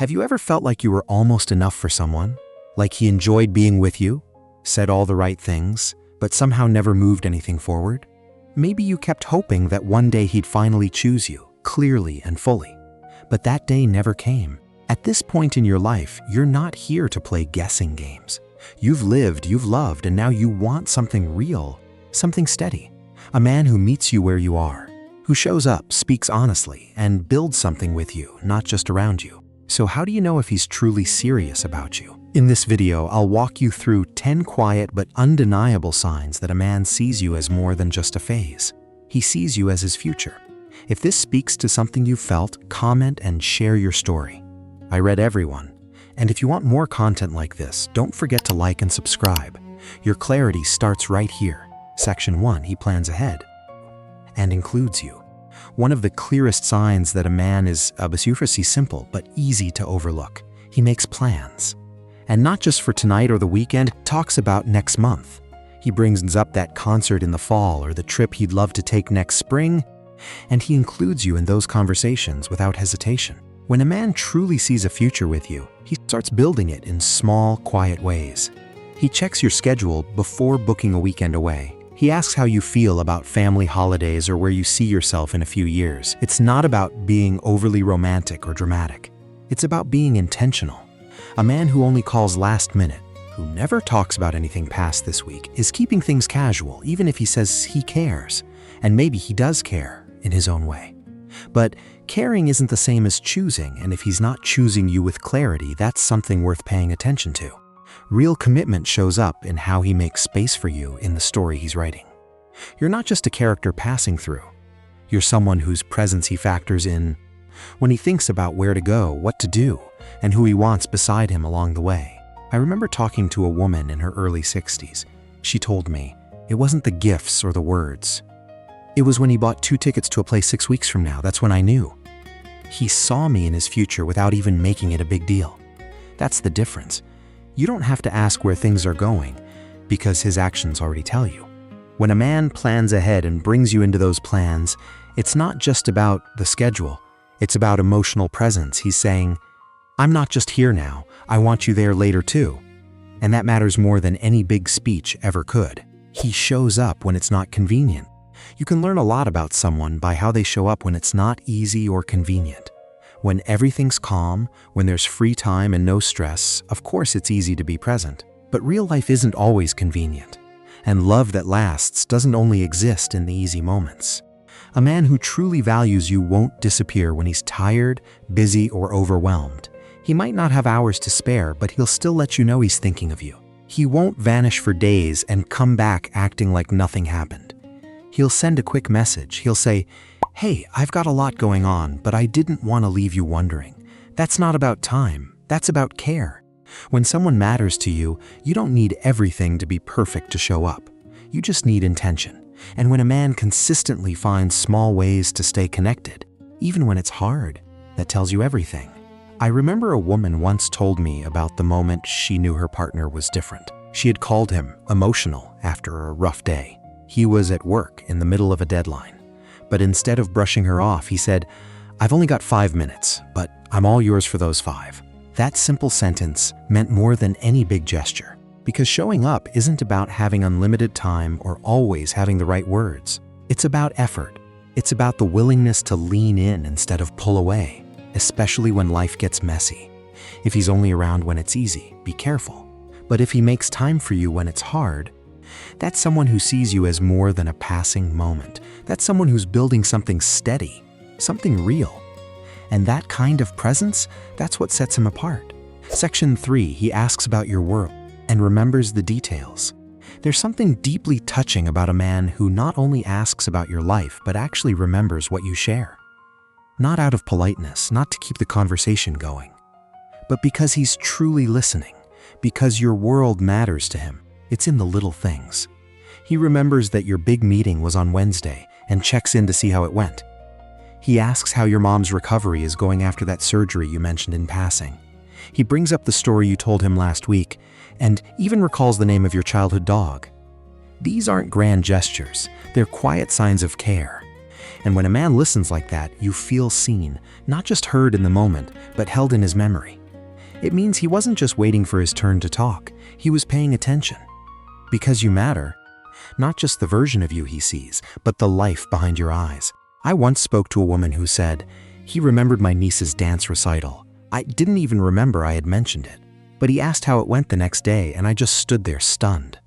Have you ever felt like you were almost enough for someone? Like he enjoyed being with you, said all the right things, but somehow never moved anything forward? Maybe you kept hoping that one day he'd finally choose you, clearly and fully. But that day never came. At this point in your life, you're not here to play guessing games. You've lived, you've loved, and now you want something real, something steady. A man who meets you where you are, who shows up, speaks honestly, and builds something with you, not just around you. So how do you know if he's truly serious about you? In this video, I'll walk you through 10 quiet but undeniable signs that a man sees you as more than just a phase. He sees you as his future. If this speaks to something you've felt, comment and share your story. I read everyone. And if you want more content like this, don't forget to like and subscribe. Your clarity starts right here. Section 1, he plans ahead and includes you. One of the clearest signs that a man is obsessive is simple but easy to overlook. He makes plans. And not just for tonight or the weekend, talks about next month. He brings up that concert in the fall or the trip he'd love to take next spring, and he includes you in those conversations without hesitation. When a man truly sees a future with you, he starts building it in small, quiet ways. He checks your schedule before booking a weekend away. He asks how you feel about family holidays or where you see yourself in a few years. It's not about being overly romantic or dramatic. It's about being intentional. A man who only calls last minute, who never talks about anything past this week, is keeping things casual, even if he says he cares. And maybe he does care in his own way. But caring isn't the same as choosing, and if he's not choosing you with clarity, that's something worth paying attention to. Real commitment shows up in how he makes space for you in the story he's writing. You're not just a character passing through. You're someone whose presence he factors in when he thinks about where to go, what to do, and who he wants beside him along the way. I remember talking to a woman in her early 60s. She told me, it wasn't the gifts or the words. It was when he bought 2 tickets to a place 6 weeks from now. That's when I knew. He saw me in his future without even making it a big deal. That's the difference. You don't have to ask where things are going because his actions already tell you. When a man plans ahead and brings you into those plans, it's not just about the schedule. It's about emotional presence. He's saying, I'm not just here now, I want you there later too. And that matters more than any big speech ever could. He shows up when it's not convenient. You can learn a lot about someone by how they show up when it's not easy or convenient. When everything's calm, when there's free time and no stress, of course it's easy to be present. But real life isn't always convenient. And love that lasts doesn't only exist in the easy moments. A man who truly values you won't disappear when he's tired, busy, or overwhelmed. He might not have hours to spare, but he'll still let you know he's thinking of you. He won't vanish for days and come back acting like nothing happened. He'll send a quick message. He'll say, hey, I've got a lot going on, but I didn't want to leave you wondering. That's not about time. That's about care. When someone matters to you, you don't need everything to be perfect to show up. You just need intention. And when a man consistently finds small ways to stay connected, even when it's hard, that tells you everything. I remember a woman once told me about the moment she knew her partner was different. She had called him emotional after a rough day. He was at work in the middle of a deadline. But instead of brushing her off, he said, I've only got 5 minutes, but I'm all yours for those 5. That simple sentence meant more than any big gesture. Because showing up isn't about having unlimited time or always having the right words. It's about effort. It's about the willingness to lean in instead of pull away, especially when life gets messy. If he's only around when it's easy, be careful. But if he makes time for you when it's hard, that's someone who sees you as more than a passing moment. That's someone who's building something steady, something real. And that kind of presence, that's what sets him apart. Section 3, he asks about your world and remembers the details. There's something deeply touching about a man who not only asks about your life, but actually remembers what you share. Not out of politeness, not to keep the conversation going, but because he's truly listening, because your world matters to him. It's in the little things. He remembers that your big meeting was on Wednesday and checks in to see how it went. He asks how your mom's recovery is going after that surgery you mentioned in passing. He brings up the story you told him last week and even recalls the name of your childhood dog. These aren't grand gestures. They're quiet signs of care. And when a man listens like that, you feel seen, not just heard in the moment, but held in his memory. It means he wasn't just waiting for his turn to talk, he was paying attention. Because you matter, not just the version of you he sees, but the life behind your eyes. I once spoke to a woman who said, "He remembered my niece's dance recital. I didn't even remember I had mentioned it. But he asked how it went the next day, and I just stood there stunned."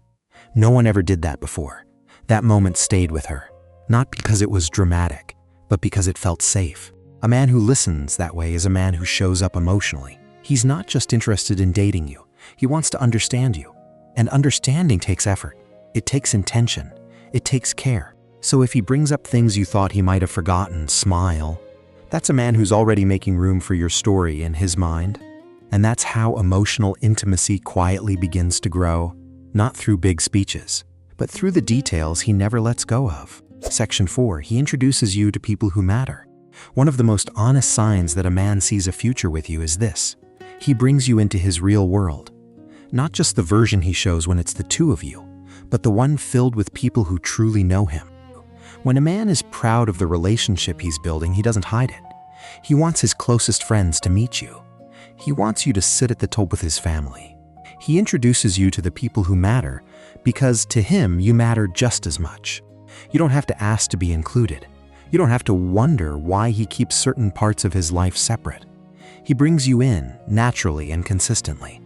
No one ever did that before. That moment stayed with her. Not because it was dramatic, but because it felt safe. A man who listens that way is a man who shows up emotionally. He's not just interested in dating you. He wants to understand you. And understanding takes effort. It takes intention. It takes care. So if he brings up things you thought he might have forgotten, smile. That's a man who's already making room for your story in his mind. And that's how emotional intimacy quietly begins to grow, not through big speeches, but through the details he never lets go of. Section 4, he introduces you to people who matter. One of the most honest signs that a man sees a future with you is this. He brings you into his real world. Not just the version he shows when it's the two of you, but the one filled with people who truly know him. When a man is proud of the relationship he's building, he doesn't hide it. He wants his closest friends to meet you. He wants you to sit at the table with his family. He introduces you to the people who matter because to him you matter just as much. You don't have to ask to be included. You don't have to wonder why he keeps certain parts of his life separate. He brings you in naturally and consistently.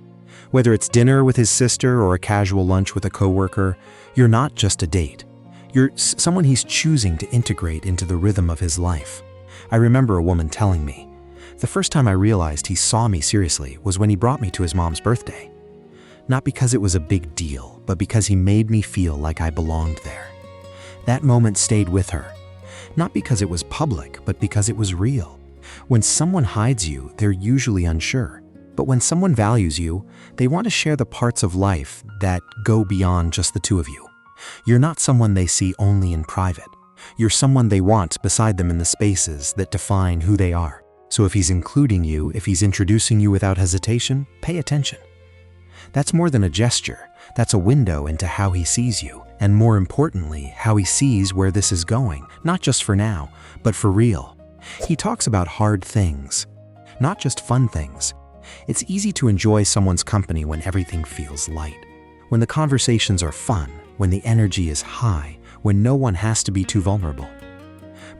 Whether it's dinner with his sister or a casual lunch with a coworker, you're not just a date. You're someone he's choosing to integrate into the rhythm of his life. I remember a woman telling me, "The first time I realized he saw me seriously was when he brought me to his mom's birthday. Not because it was a big deal, but because he made me feel like I belonged there." That moment stayed with her. Not because it was public, but because it was real. When someone hides you, they're usually unsure. But when someone values you, they want to share the parts of life that go beyond just the two of you. You're not someone they see only in private. You're someone they want beside them in the spaces that define who they are. So if he's including you, if he's introducing you without hesitation, pay attention. That's more than a gesture. That's a window into how he sees you, and more importantly, how he sees where this is going, not just for now, but for real. He talks about hard things, not just fun things. It's easy to enjoy someone's company when everything feels light, when the conversations are fun, when the energy is high, when no one has to be too vulnerable.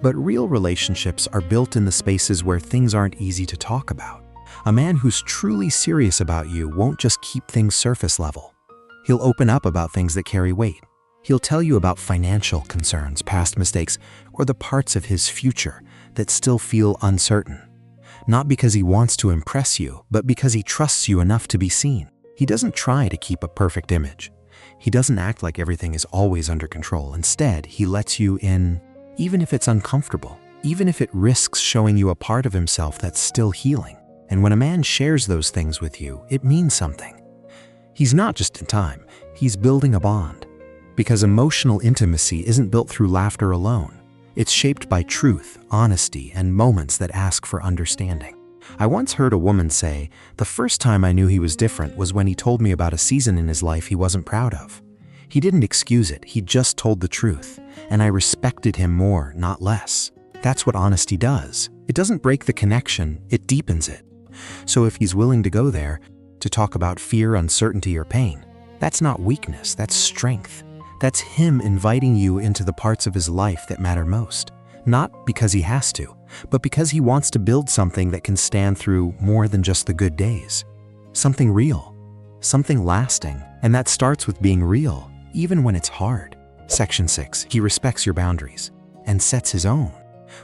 But real relationships are built in the spaces where things aren't easy to talk about. A man who's truly serious about you won't just keep things surface level. He'll open up about things that carry weight. He'll tell you about financial concerns, past mistakes, or the parts of his future that still feel uncertain. Not because he wants to impress you, but because he trusts you enough to be seen. He doesn't try to keep a perfect image. He doesn't act like everything is always under control. Instead, he lets you in, even if it's uncomfortable, even if it risks showing you a part of himself that's still healing. And when a man shares those things with you, it means something. He's not just in time, he's building a bond. Because emotional intimacy isn't built through laughter alone. It's shaped by truth, honesty, and moments that ask for understanding. I once heard a woman say, "The first time I knew he was different was when he told me about a season in his life he wasn't proud of. He didn't excuse it, he just told the truth, and I respected him more, not less." That's what honesty does. It doesn't break the connection, it deepens it. So if he's willing to go there, to talk about fear, uncertainty, or pain, that's not weakness, that's strength. That's him inviting you into the parts of his life that matter most. Not because he has to, but because he wants to build something that can stand through more than just the good days. Something real, something lasting, and that starts with being real, even when it's hard. Section 6, he respects your boundaries and sets his own.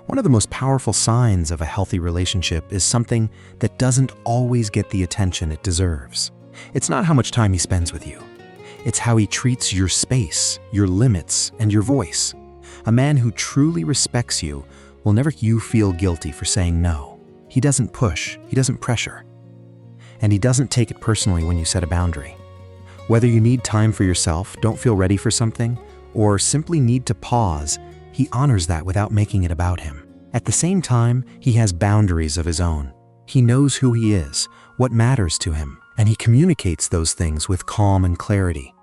One of the most powerful signs of a healthy relationship is something that doesn't always get the attention it deserves. It's not how much time he spends with you. It's how he treats your space, your limits, and your voice. A man who truly respects you will never make you feel guilty for saying no. He doesn't push, he doesn't pressure. And he doesn't take it personally when you set a boundary. Whether you need time for yourself, don't feel ready for something, or simply need to pause, he honors that without making it about him. At the same time, he has boundaries of his own. He knows who he is, what matters to him, and he communicates those things with calm and clarity.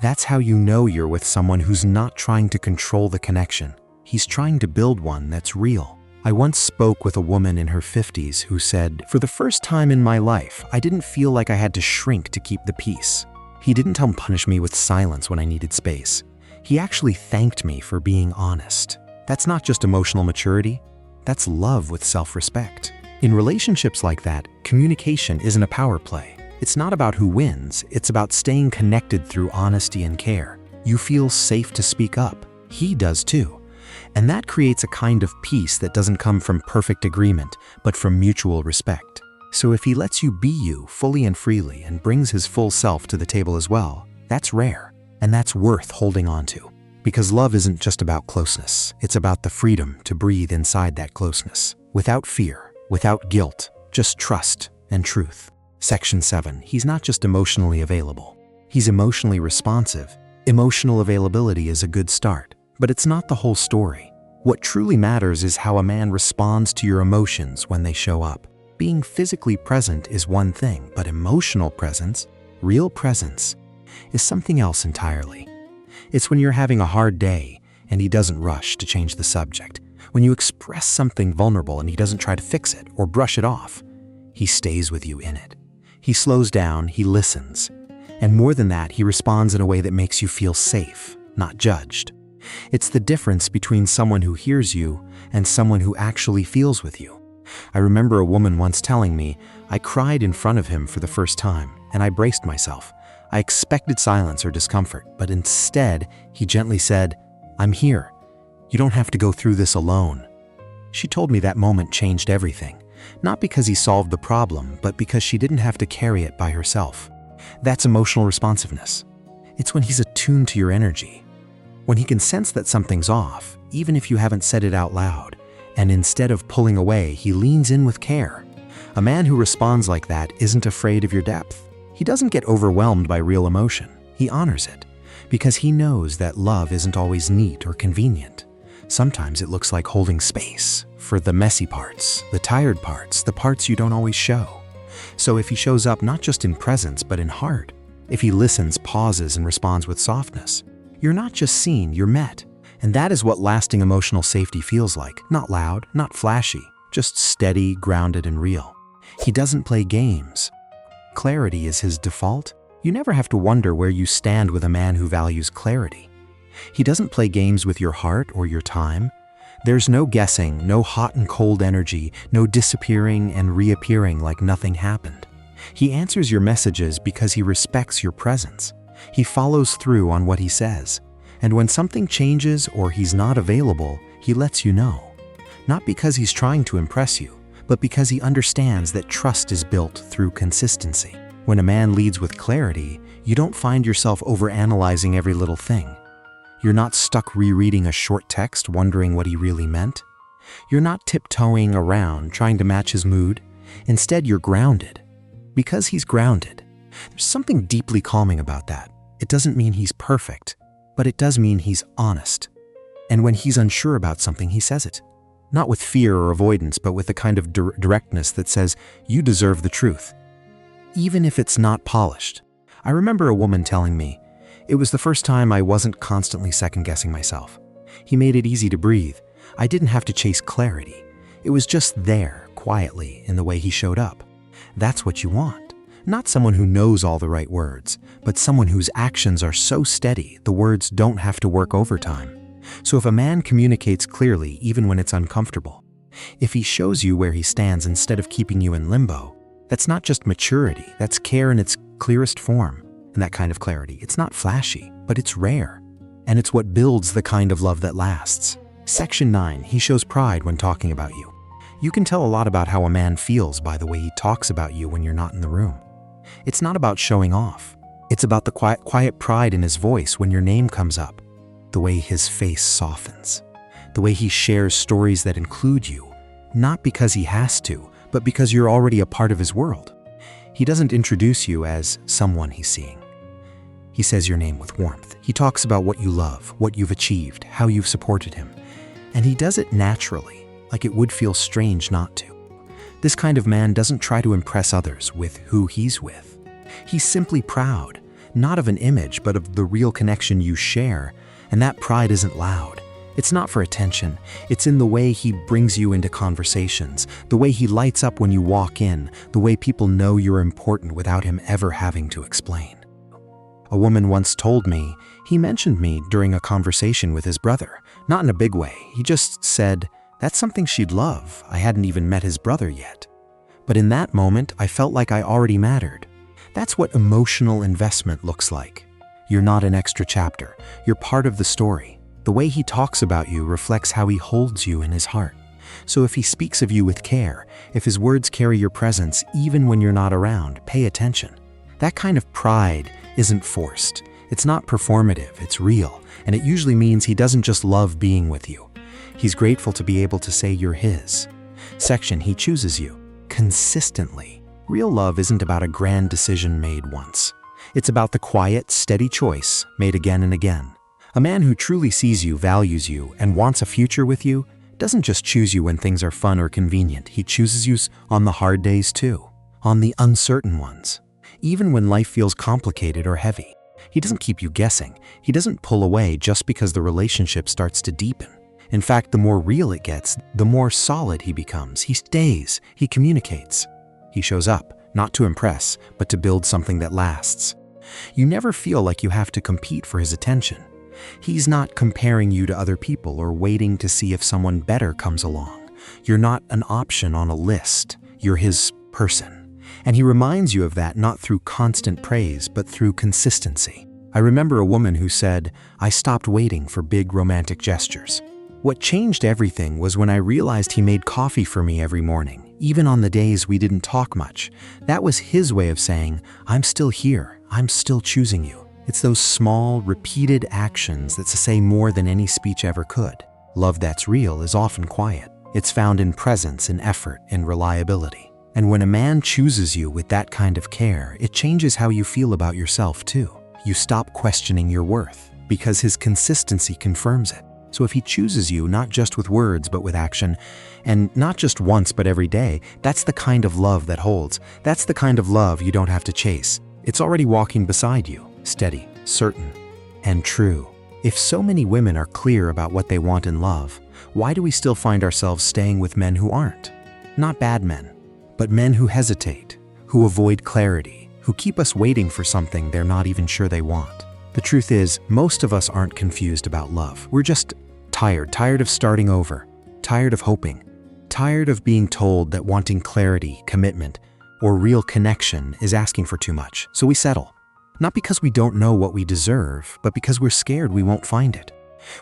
That's how you know you're with someone who's not trying to control the connection. He's trying to build one that's real. I once spoke with a woman in her 50s who said, "For the first time in my life, I didn't feel like I had to shrink to keep the peace. He didn't punish me with silence when I needed space. He actually thanked me for being honest." That's not just emotional maturity, that's love with self-respect. In relationships like that, communication isn't a power play. It's not about who wins, it's about staying connected through honesty and care. You feel safe to speak up. He does too. And that creates a kind of peace that doesn't come from perfect agreement, but from mutual respect. So if he lets you be you fully and freely and brings his full self to the table as well, that's rare, and that's worth holding on to. Because love isn't just about closeness, it's about the freedom to breathe inside that closeness, without fear, without guilt, just trust and truth. Section 7, he's not just emotionally available, he's emotionally responsive. Emotional availability is a good start, but it's not the whole story. What truly matters is how a man responds to your emotions when they show up. Being physically present is one thing, but emotional presence, real presence, is something else entirely. It's when you're having a hard day and he doesn't rush to change the subject. When you express something vulnerable and he doesn't try to fix it or brush it off. He stays with you in it. He slows down, he listens. And more than that, he responds in a way that makes you feel safe, not judged. It's the difference between someone who hears you and someone who actually feels with you. I remember a woman once telling me, "I cried in front of him for the first time, and I braced myself. I expected silence or discomfort, but instead, he gently said, 'I'm here. You don't have to go through this alone.'" She told me that moment changed everything, not because he solved the problem, but because she didn't have to carry it by herself. That's emotional responsiveness. It's when he's attuned to your energy, when he can sense that something's off, even if you haven't said it out loud, and instead of pulling away, he leans in with care. A man who responds like that isn't afraid of your depth. He doesn't get overwhelmed by real emotion. He honors it, because he knows that love isn't always neat or convenient. Sometimes it looks like holding space for the messy parts, the tired parts, the parts you don't always show. So if he shows up not just in presence, but in heart, if he listens, pauses, and responds with softness, you're not just seen, you're met. And that is what lasting emotional safety feels like. Not loud, not flashy, just steady, grounded, and real. He doesn't play games. Clarity is his default. You never have to wonder where you stand with a man who values clarity. He doesn't play games with your heart or your time. There's no guessing, no hot and cold energy, no disappearing and reappearing like nothing happened. He answers your messages because he respects your presence. He follows through on what he says. And when something changes or he's not available, he lets you know. Not because he's trying to impress you, but because he understands that trust is built through consistency. When a man leads with clarity, you don't find yourself overanalyzing every little thing. You're not stuck rereading a short text wondering what he really meant. You're not tiptoeing around trying to match his mood. Instead, you're grounded. Because he's grounded, there's something deeply calming about that. It doesn't mean he's perfect, but it does mean he's honest. And when he's unsure about something, he says it. Not with fear or avoidance, but with a kind of directness that says, "You deserve the truth," even if it's not polished. I remember a woman telling me, "It was the first time I wasn't constantly second-guessing myself. He made it easy to breathe. I didn't have to chase clarity. It was just there, quietly, in the way he showed up." That's what you want. Not someone who knows all the right words, but someone whose actions are so steady the words don't have to work overtime. So if a man communicates clearly even when it's uncomfortable, if he shows you where he stands instead of keeping you in limbo, that's not just maturity, that's care in its clearest form. And that kind of clarity, it's not flashy, but it's rare. And it's what builds the kind of love that lasts. Section 9, he shows pride when talking about you. You can tell a lot about how a man feels by the way he talks about you when you're not in the room. It's not about showing off. It's about the quiet pride in his voice when your name comes up. The way his face softens. The way he shares stories that include you, not because he has to, but because you're already a part of his world. He doesn't introduce you as someone he's seeing. He says your name with warmth. He talks about what you love, what you've achieved, how you've supported him. And he does it naturally, like it would feel strange not to. This kind of man doesn't try to impress others with who he's with. He's simply proud, not of an image, but of the real connection you share. And that pride isn't loud. It's not for attention. It's in the way he brings you into conversations, the way he lights up when you walk in, the way people know you're important without him ever having to explain. A woman once told me he mentioned me during a conversation with his brother. Not in a big way. He just said, that's something she'd love. I hadn't even met his brother yet. But in that moment, I felt like I already mattered. That's what emotional investment looks like. You're not an extra chapter. You're part of the story. The way he talks about you reflects how he holds you in his heart. So if he speaks of you with care, if his words carry your presence even when you're not around, pay attention. That kind of pride isn't forced. It's not performative, it's real, and it usually means he doesn't just love being with you. He's grateful to be able to say you're his. Section, he chooses you consistently. Real love isn't about a grand decision made once. It's about the quiet, steady choice made again and again. A man who truly sees you, values you, and wants a future with you doesn't just choose you when things are fun or convenient. He chooses you on the hard days too, on the uncertain ones. Even when life feels complicated or heavy, he doesn't keep you guessing. He doesn't pull away just because the relationship starts to deepen. In fact, the more real it gets, the more solid he becomes. He stays, he communicates. He shows up, not to impress, but to build something that lasts. You never feel like you have to compete for his attention. He's not comparing you to other people or waiting to see if someone better comes along. You're not an option on a list. You're his person. And he reminds you of that not through constant praise, but through consistency. I remember a woman who said, I stopped waiting for big romantic gestures. What changed everything was when I realized he made coffee for me every morning, even on the days we didn't talk much. That was his way of saying, I'm still here. I'm still choosing you. It's those small, repeated actions that say more than any speech ever could. Love that's real is often quiet. It's found in presence, in effort, in reliability. And when a man chooses you with that kind of care, it changes how you feel about yourself too. You stop questioning your worth because his consistency confirms it. So if he chooses you not just with words but with action, and not just once but every day, that's the kind of love that holds. That's the kind of love you don't have to chase. It's already walking beside you, steady, certain, and true. If so many women are clear about what they want in love, why do we still find ourselves staying with men who aren't? Not bad men, but men who hesitate, who avoid clarity, who keep us waiting for something they're not even sure they want. The truth is, most of us aren't confused about love. We're just tired of starting over, tired of hoping, tired of being told that wanting clarity, commitment, or real connection is asking for too much. So we settle. Not because we don't know what we deserve, but because we're scared we won't find it.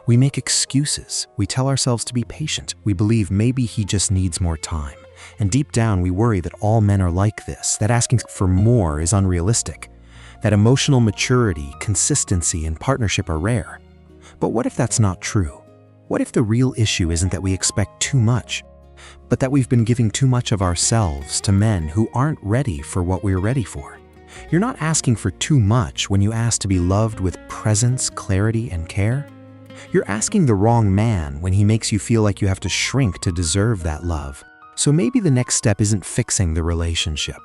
We make excuses. We tell ourselves to be patient. We believe maybe he just needs more time. And deep down, we worry that all men are like this, that asking for more is unrealistic, that emotional maturity, consistency, and partnership are rare. But what if that's not true? What if the real issue isn't that we expect too much, but that we've been giving too much of ourselves to men who aren't ready for what we're ready for? You're not asking for too much when you ask to be loved with presence, clarity, and care. You're asking the wrong man when he makes you feel like you have to shrink to deserve that love. So maybe the next step isn't fixing the relationship.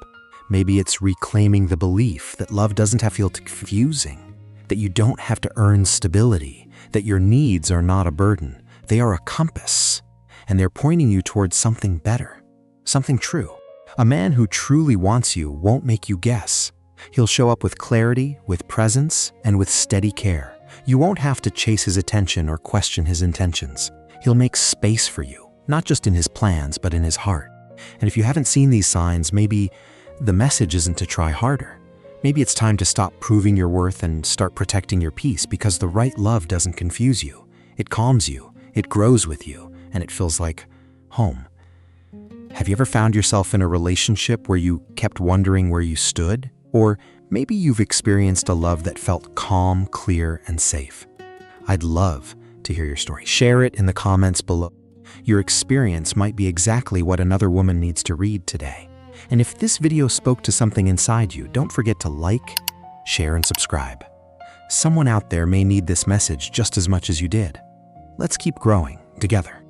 Maybe it's reclaiming the belief that love doesn't have to feel confusing, that you don't have to earn stability, that your needs are not a burden. They are a compass, and they're pointing you towards something better, something true. A man who truly wants you won't make you guess. He'll show up with clarity, with presence, and with steady care. You won't have to chase his attention or question his intentions. He'll make space for you, not just in his plans, but in his heart. And if you haven't seen these signs, maybe the message isn't to try harder. Maybe it's time to stop proving your worth and start protecting your peace, because the right love doesn't confuse you. It calms you, it grows with you, and it feels like home. Have you ever found yourself in a relationship where you kept wondering where you stood? Or maybe you've experienced a love that felt calm, clear, and safe. I'd love to hear your story. Share it in the comments below. Your experience might be exactly what another woman needs to read today. And if this video spoke to something inside you, don't forget to like, share, and subscribe. Someone out there may need this message just as much as you did. Let's keep growing together.